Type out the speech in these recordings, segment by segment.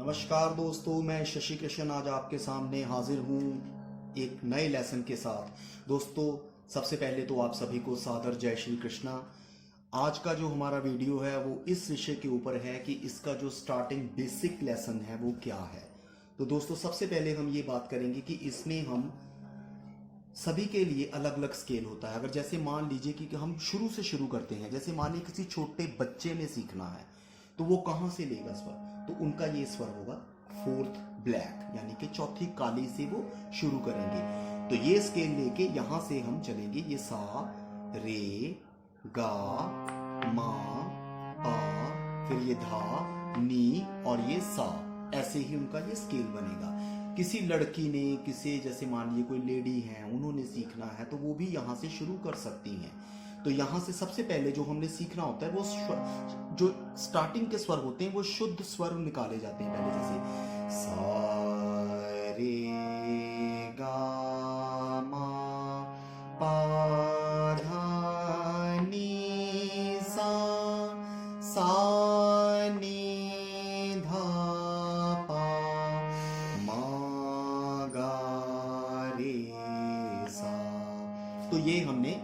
नमस्कार दोस्तों, मैं शशि कृष्ण आज आपके सामने हाजिर हूँ एक नए लेसन के साथ। दोस्तों, सबसे पहले तो आप सभी को सादर जय श्री कृष्णा। आज का जो हमारा वीडियो है वो इस विषय के ऊपर है कि इसका जो स्टार्टिंग बेसिक लेसन है वो क्या है। तो दोस्तों, सबसे पहले हम ये बात करेंगे कि इसमें हम सभी के लिए अलग अलग स्केल होता है। अगर जैसे मान लीजिए कि हम शुरू से शुरू करते हैं, जैसे मानिए किसी छोटे बच्चे ने सीखना है तो वो कहाँ से लेगा स्वर, तो उनका ये स्वर होगा फोर्थ ब्लैक, यानी कि चौथी काली से वो शुरू करेंगे। तो ये स्केल लेके यहां से हम चलेंगे, ये सा रे गा मा पा, फिर ये धा नी और ये सा, ऐसे ही उनका ये स्केल बनेगा। किसी लड़की ने, किसी जैसे मान लीजिए कोई लेडी है, उन्होंने सीखना है तो वो भी यहाँ से शुरू कर सकती हैं। तो यहाँ से सबसे पहले जो हमने सीखना होता है वो जो स्टार्टिंग के स्वर होते हैं वो शुद्ध स्वर निकाले जाते हैं। पहले जैसे सा रे गा मा पा धा नी सा नी धा पा मा गा रे सा। तो ये हमने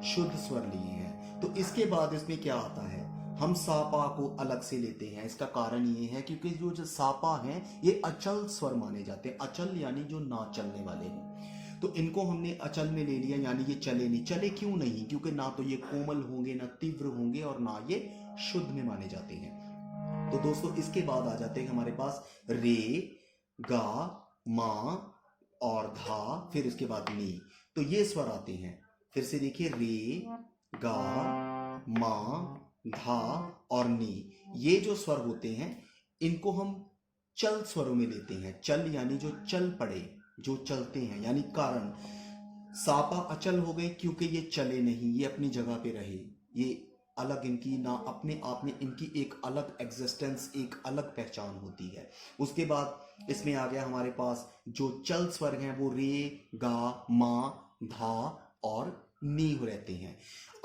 शुद्ध स्वर लिए हैं। तो इसके बाद इसमें क्या आता है, हम सापा को अलग से लेते हैं। इसका कारण ये है क्योंकि जो सापा हैं ये अचल स्वर माने जाते हैं। अचल यानी जो ना चलने वाले हैं, तो इनको हमने अचल में ले लिया, यानी ये चले नहीं। चले क्यों नहीं? क्योंकि ना तो ये कोमल होंगे, ना तीव्र होंगे, और ना ये शुद्ध में माने जाते हैं। तो दोस्तों, इसके बाद आ जाते हैं हमारे पास रे गा मा और धा, फिर उसके बाद नी। तो ये स्वर आते हैं। फिर से देखिए, रे गा मा धा और नी, ये जो स्वर होते हैं इनको हम चल स्वरों में लेते हैं। चल यानी जो चल पड़े, जो चलते हैं, यानी कारण। सापा अचल हो गए क्योंकि ये चले नहीं, ये अपनी जगह पे रहे, ये अलग, इनकी ना अपने आप में इनकी एक अलग एग्जिस्टेंस, एक अलग पहचान होती है। उसके बाद इसमें आ गया हमारे पास जो चल स्वर हैं वो रे गा मा धा और नी रहते हैं।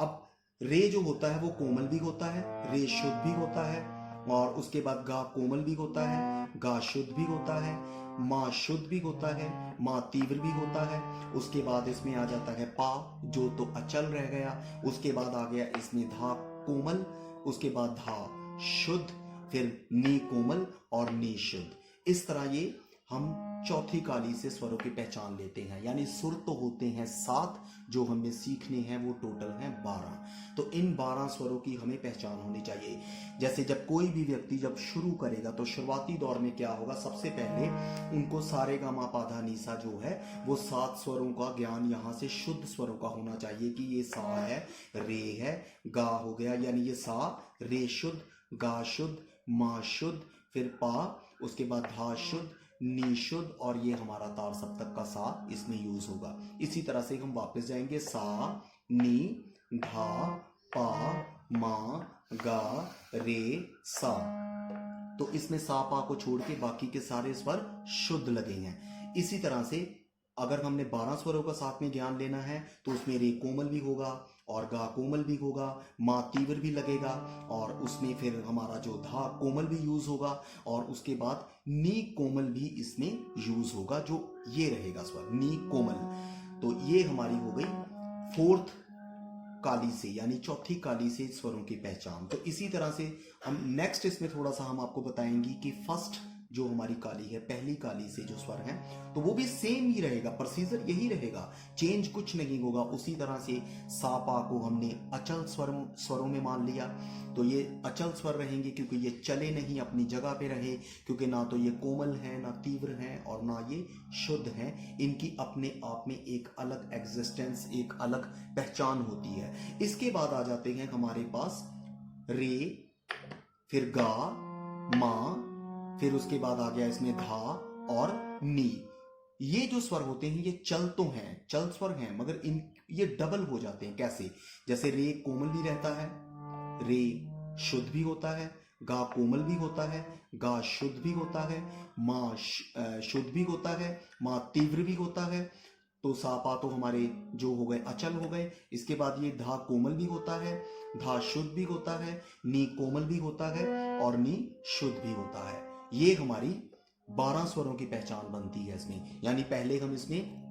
अब रे जो होता है वो कोमल भी होता है, रे शुद्ध भी होता है, और उसके बाद गा कोमल भी होता है, गा शुद्ध भी होता है, माँ शुद्ध भी होता है, माँ तीव्र भी होता है। उसके बाद इसमें आ जाता है पा, जो तो अचल रह गया। उसके बाद आ गया इसमें धा कोमल, उसके बाद धा शुद्ध, फिर नी कोमल और नी शुद्ध। इस तरह ये हम चौथी काली से स्वरों की पहचान लेते हैं। यानी सुर तो होते हैं 7, जो हमें सीखने हैं वो टोटल हैं 12। तो इन 12 स्वरों की हमें पहचान होनी चाहिए। जैसे जब कोई भी व्यक्ति जब शुरू करेगा तो शुरुआती दौर में क्या होगा, सबसे पहले उनको सारे गा मा पा धा नी सा जो है वो 7 स्वरों का ज्ञान यहाँ से शुद्ध स्वरों का होना चाहिए कि ये सा है, रे है, गा हो गया, यानी ये सा रे शुद्ध, गा शुद्ध, मा शुद्ध, फिर पा, उसके बाद धा शुद्ध, नी शुद्ध, और ये हमारा तार सप्तक का सा इसमें यूज होगा। इसी तरह से हम वापस जाएंगे, सा नी धा पा मा गा रे सा। तो इसमें सा पा को छोड़ के बाकी के सारे स्वर शुद्ध लगे हैं। इसी तरह से अगर हमने 12 स्वरों का साथ में ज्ञान लेना है तो उसमें रे कोमल भी होगा और गा कोमल भी होगा, मा तीव्र भी लगेगा, और उसमें फिर हमारा जो धा कोमल भी यूज होगा, और उसके बाद नी कोमल भी इसमें यूज होगा, जो ये रहेगा स्वर नी कोमल। तो ये हमारी हो गई फोर्थ काली से, यानी चौथी काली से स्वरों की पहचान। तो इसी तरह से हम नेक्स्ट इसमें थोड़ा सा हम आपको बताएंगे कि फर्स्ट जो हमारी काली है, पहली काली से जो स्वर है, तो वो भी सेम ही रहेगा, प्रोसीजर यही रहेगा, चेंज कुछ नहीं होगा। उसी तरह से सा पा को हमने अचल स्वरों में मान लिया, तो ये अचल स्वर रहेंगे क्योंकि ये चले नहीं, अपनी जगह पे रहे, क्योंकि ना तो ये कोमल है, ना तीव्र है, और ना ये शुद्ध है। इनकी अपने आप में एक अलग एग्जिस्टेंस, एक अलग पहचान होती है। इसके बाद आ जाते हैं हमारे पास रे, फिर गा मा, फिर उसके बाद आ गया इसमें धा और नी। ये जो स्वर होते हैं ये चल तो हैं, चल स्वर हैं, मगर इन ये डबल हो जाते हैं। कैसे? जैसे रे कोमल भी रहता है, रे शुद्ध भी होता है, गा कोमल भी होता है, गा शुद्ध भी होता है, मा शुद्ध भी होता है, मा तीव्र भी होता है। तो सा पा तो हमारे जो हो गए अचल हो गए। इसके बाद ये धा कोमल भी होता है, धा शुद्ध भी होता है, नी कोमल भी होता है और नी शुद्ध भी होता है। ये हमारी 12 स्वरों की पहचान बनती है इसमें। यानी पहले हम इसमें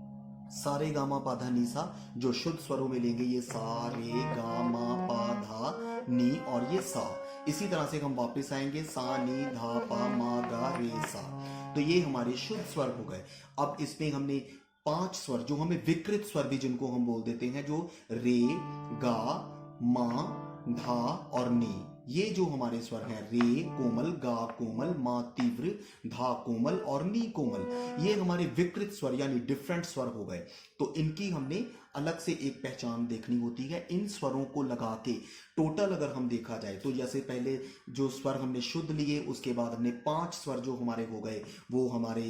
सारे गामा पाधा नी सा जो शुद्ध स्वरों में लेंगे, ये सा रे गा मा पा धा नी और ये सा। इसी तरह से हम वापस आएंगे सा नी धा पा मा गा रे सा। तो ये हमारे शुद्ध स्वर हो गए। अब इसमें हमने 5 स्वर जो हमें विकृत स्वर भी जिनको हम बोल देते हैं, जो रे गा मा धा और नी, ये जो हमारे स्वर हैं रे कोमल, गा कोमल, मा तीव्र, धा कोमल और नी कोमल, ये हमारे विकृत स्वर यानी डिफरेंट स्वर हो गए। तो इनकी हमने अलग से एक पहचान देखनी होती है। इन स्वरों को लगा के टोटल अगर हम देखा जाए तो जैसे पहले जो स्वर हमने शुद्ध लिए, उसके बाद हमने 5 स्वर जो हमारे हो गए वो हमारे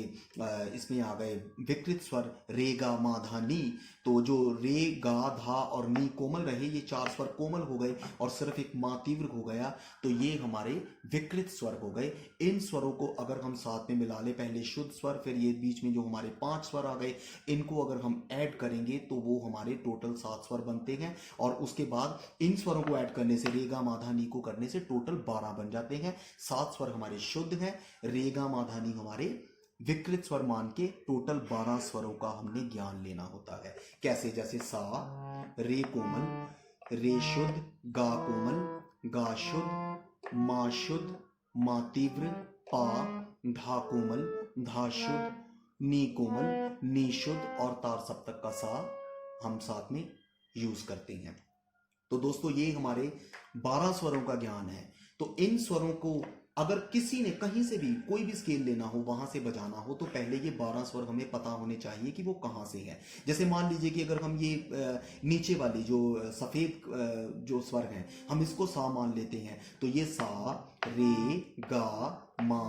इसमें आ गए विकृत स्वर रे गा मा धा नी। तो जो रे गा धा और नी कोमल रहे, ये 4 स्वर कोमल हो गए और सिर्फ एक मा तीव्र हो गया। तो ये हमारे विकृत स्वर हो गए। इन स्वरों को अगर हम साथ में मिला ले, पहले शुद्ध स्वर, फिर ये बीच में जो हमारे 5 स्वर आ गए, इनको अगर हम ऐड करेंगे तो वो हमारे टोटल 7 स्वर बनते हैं। और उसके बाद इन स्वरों को ऐड करने से, रेगा माधा नी को करने से टोटल 12 बन जाते हैं। 7 स्वर हमारे शुद्ध हैं, रेगा माधा नी हमारे विकृत स्वर मान के टोटल 12 स्वरों का हमने ज्ञान लेना होता है। कैसे? जैसे सा रे कोमल, रे शुद्ध, गा कोमल, गा शुद्ध, मा शुद्ध, मा तीव्र, पा, धा कोमल, धा शुद्ध, नी कोमल, नी शुद्ध और तार सप्तक का सा हम साथ में यूज करते हैं। तो दोस्तों ये हमारे 12 स्वरों का ज्ञान है। तो इन स्वरों को अगर किसी ने कहीं से भी कोई भी स्केल लेना हो, वहां से बजाना हो, तो पहले ये 12 स्वर हमें पता होने चाहिए कि वो कहाँ से है। जैसे मान लीजिए कि अगर हम ये नीचे वाली जो सफेद जो स्वर हैं, हम इसको सा मान लेते हैं, तो ये सा रे गा मा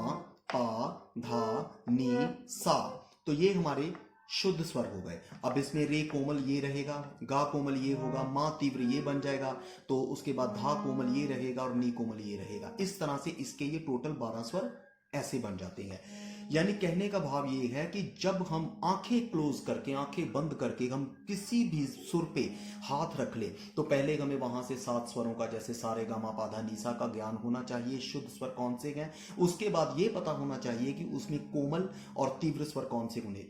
पा धा नी सा, तो ये हमारे शुद्ध स्वर हो गए। अब इसमें रे कोमल ये रहेगा, गा कोमल ये होगा, मा तीव्र ये बन जाएगा, तो उसके बाद धा कोमल ये रहेगा और नी कोमल ये रहेगा। इस तरह से इसके ये टोटल 12 स्वर ऐसे बन जाते हैं। यानी कहने का भाव ये है कि जब हम आंखें क्लोज करके, आंखें बंद करके हम किसी भी सुर पे हाथ रख ले, तो पहले हमें वहां से 7 स्वरों का, जैसे सारे गामा पाधा नीसा का ज्ञान होना चाहिए, शुद्ध स्वर कौन से हैं। उसके बाद ये पता होना चाहिए कि उसमें कोमल और तीव्र स्वर कौन से होने,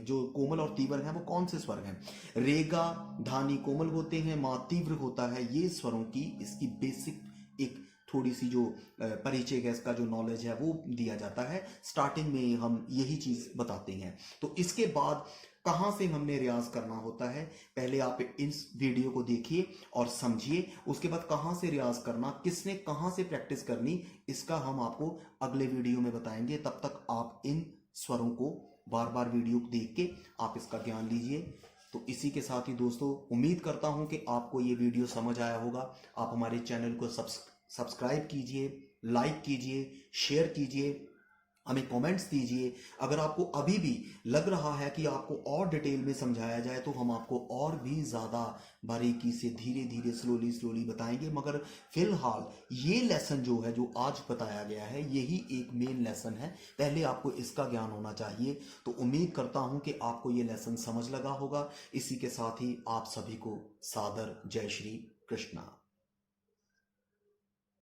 जो कोमल और तीव्र हैं वो कौन से स्वर हैं। रेगा धानी कोमल होते हैं, मा तीव्र होता है। ये स्वरों की इसकी बेसिक एक थोड़ी सी जो परिचय है, इसका जो नॉलेज है वो दिया जाता है। स्टार्टिंग में हम यही चीज बताते हैं। तो इसके बाद कहाँ से हमने रियाज करना होता है, पहले आप इस वीडियो को देखिए और समझिए। उसके बाद कहाँ से रियाज करना, किसने कहाँ से प्रैक्टिस करनी, इसका हम आपको अगले वीडियो में बताएंगे। तब तक आप इन स्वरों को बार बार वीडियो देख के आप इसका ज्ञान लीजिए। तो इसी के साथ ही दोस्तों, उम्मीद करता हूं कि आपको ये वीडियो समझ आया होगा। आप हमारे चैनल को सब्सक्राइब कीजिए, लाइक कीजिए, शेयर कीजिए, हमें कमेंट्स दीजिए। अगर आपको अभी भी लग रहा है कि आपको और डिटेल में समझाया जाए, तो हम आपको और भी ज़्यादा बारीकी से धीरे धीरे स्लोली बताएंगे। मगर फिलहाल ये लेसन जो है, जो आज बताया गया है, यही एक मेन लेसन है। पहले आपको इसका ज्ञान होना चाहिए। तो उम्मीद करता हूं कि आपको ये लेसन समझ लगा होगा। इसी के साथ ही आप सभी को सादर जय श्री कृष्णा।